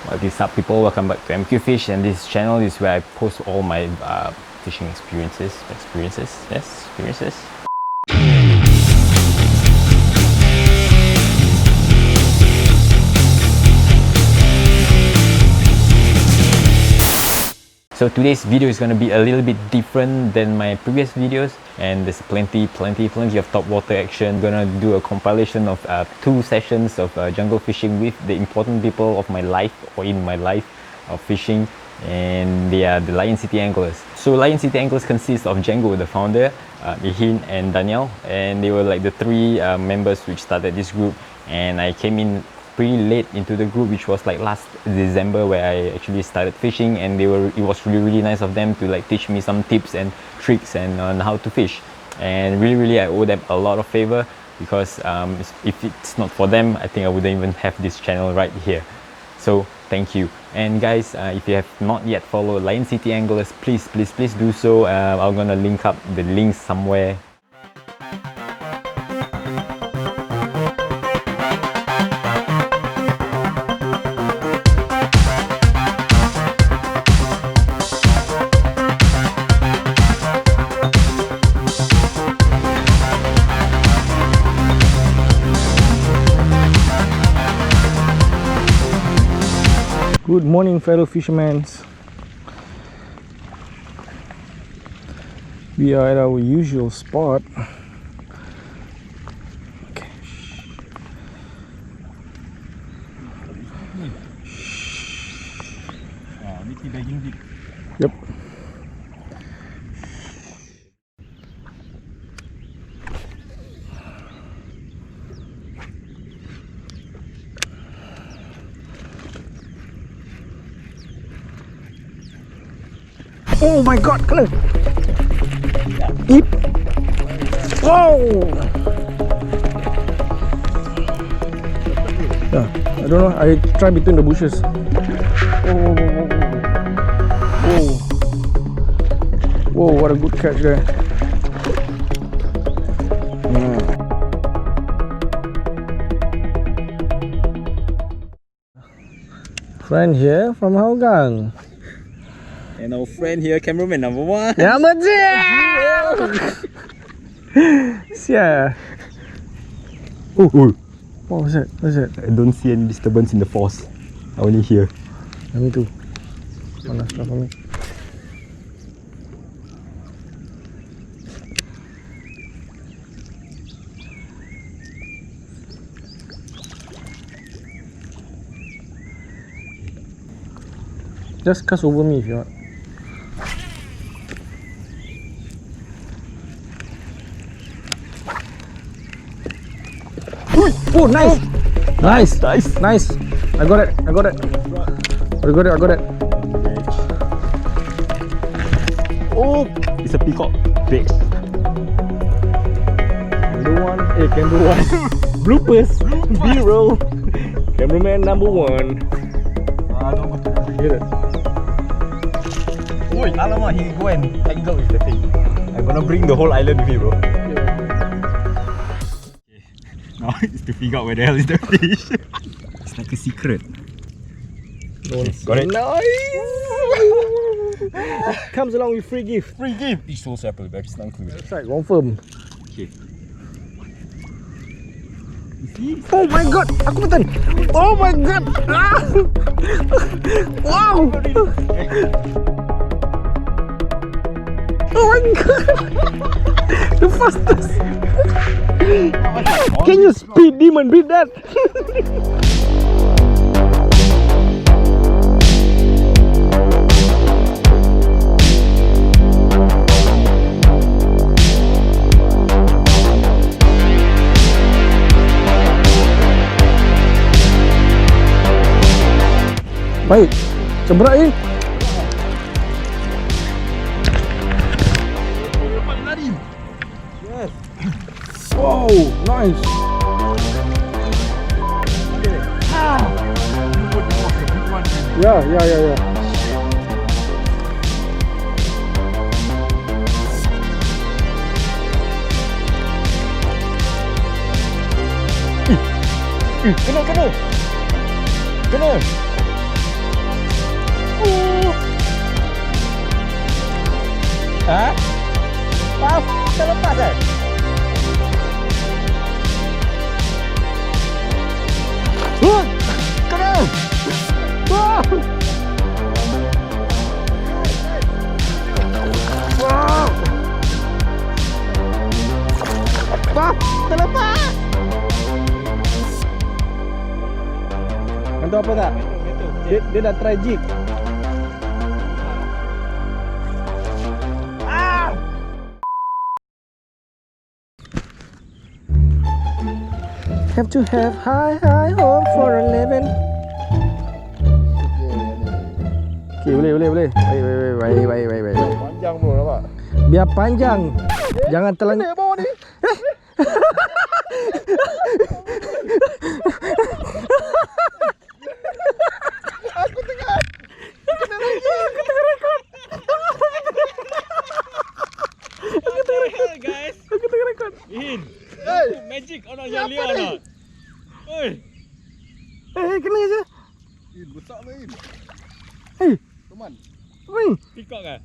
What is up, people? Welcome back to MQ Fish, and this channel is where I post all my fishing experiences. So today's video is going to be a little bit different than my previous videos, and there's plenty of topwater action. Gonna do a compilation of 2 sessions of jungle fishing with the important people of my life, or in my life of fishing, and they are the lioncityangler. So lioncityangler consists of Django, the founder, Ihin and Daniel, and they were like the 3 members which started this group, and I came in pretty late into the group, which was like last December, where I actually started fishing, and it was really nice of them to like teach me some tips and tricks and on how to fish. And really I owe them a lot of favor, because if it's not for them, I think I wouldn't even have this channel right here. So thank you. And guys, if you have not yet followed lioncityangler, please do so. I'm gonna link up the links somewhere. Good morning, fellow fishermen. We are at our usual spot. Okay. Yep. Oh my god, kena. Ip. Wow. Yeah, I don't know. I try between the bushes. Whoa, what a good catch there. Friend here from Hougang. And our friend here, cameraman number 1. Yeah, yeah. Oh, what was that? I don't see any disturbance in the force. I only hear. Yeah, me too. Mana stuff for me. Just cast over me if you want. Oh, nice! Nice! I got it. Oh, it's a peacock. Big. Camera 1. Bloopers. B-roll. Cameraman number 1. Get it. Oi, alamak, he go and tangle with the thing. I'm gonna bring the whole island with me, bro. Now it's to figure out where the hell is the fish. It's like a secret. Got it? Nice! Comes along with free gift. It's so simple, very snuggle. That's right, confirm. Okay. You see? Oh my god! Aku betul! Oh my god! Ah! Wow! Oh my god! The fastest! Can you speed demon beat that? Baik, seberat ni. Yes. Wow, nice. Yeah. Kena. Ha? Maaf, terlepas eh? Kena! Wah! Wow! Wah! Terlepas! Bantu apa tak? Dia dah try jig. Have to have high hope for a living. Okay, boleh. Baik. Panjang bro, nampak? Biar panjang. Jangan telan. Ni bawah ni. Aku tengah. Kena lagi. Aku tengah rekod. Guys, Aku tengah rekod. in. Hey, Magic on your Leon or not? Oi. Kena je. besar ni. Hei, Teman. apa ni? Peacock kan?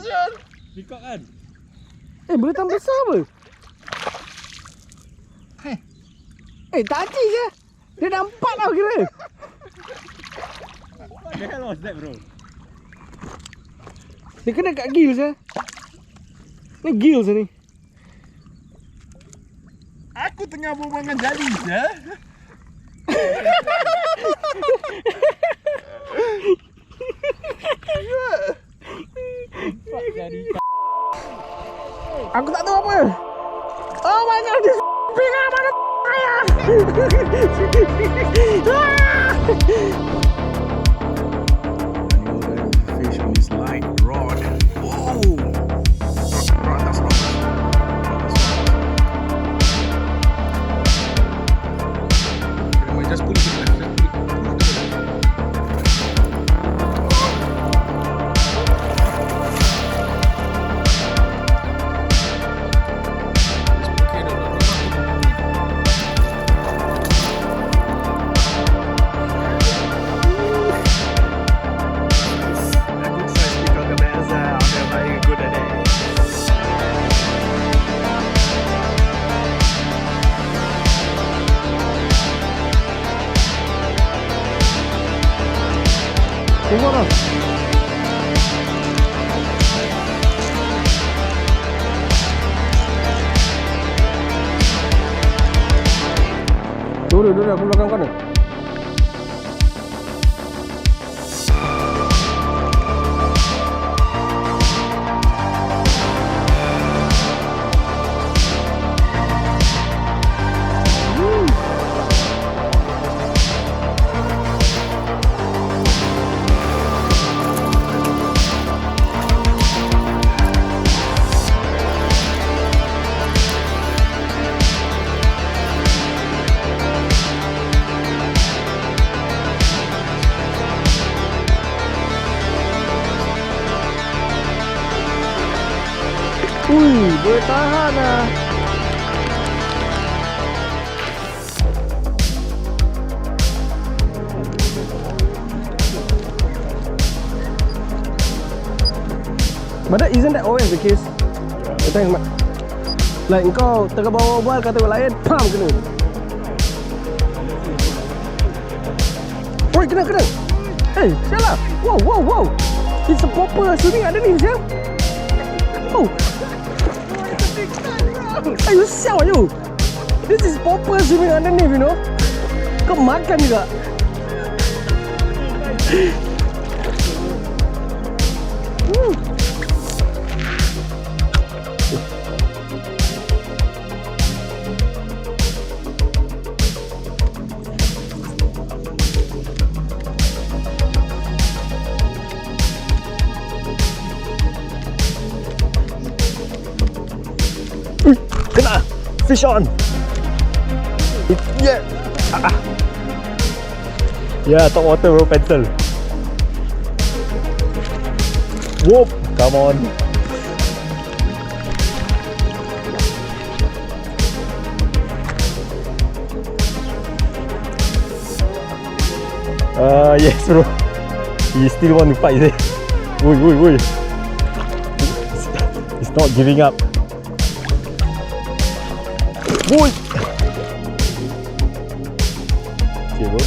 Sian. Peacock kan? Boleh tambah besar apa? Tadi je. Dia dah 4 tau kira. What the hell was that bro? Dia kena kat gills je. Ni gills ni. Aku tengah berbual dengan jali je. Aku tak tahu apa. Oh my god, dia pingah mana ayah. Fish on this light rod. Oh. Rod, that's rod. Okay, just pull it to the left. Tengok dah. Duduk aku belakang kau ni. Boleh tahan lah. But isn't that always the case? Thanks, Mat. Like kau tengah bawa bual kata orang lain, pam kena. Oi, kena. Hey, sialah. Wow. It's a proper swimming underneath, sial. Oh. You siao you. This is proper swimming underneath, you know. Kau makan juga. Kena. Fish on. Yeah. Yeah, Topwater bro, pencil. Whoop, come on. Yes bro. He still want to fight, eh? Oi. It's not giving up. Boy! Okay, bro.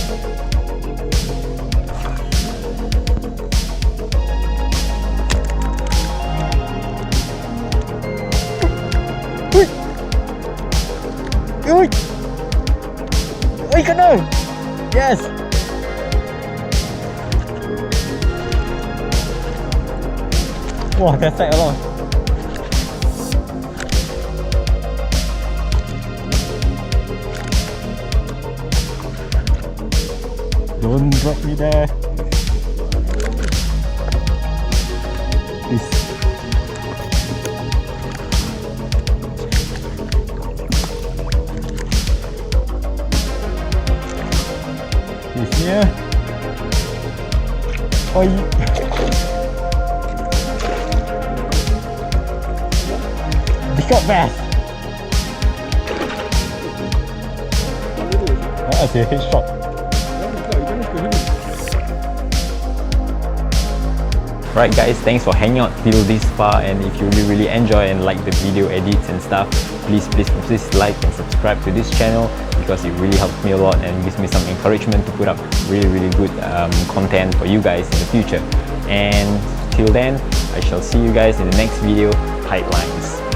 Ui! Ui, kena! Yes! Wah, that's like a lot. Don't drop me there. Please. Please, yeah. Oh, shot fast. That's a headshot. Right guys, thanks for hanging out till this far, and if you really enjoy and like the video edits and stuff, please like and subscribe to this channel, because it really helps me a lot and gives me some encouragement to put up really good content for you guys in the future. And till then, I shall see you guys in the next video. Tight lines.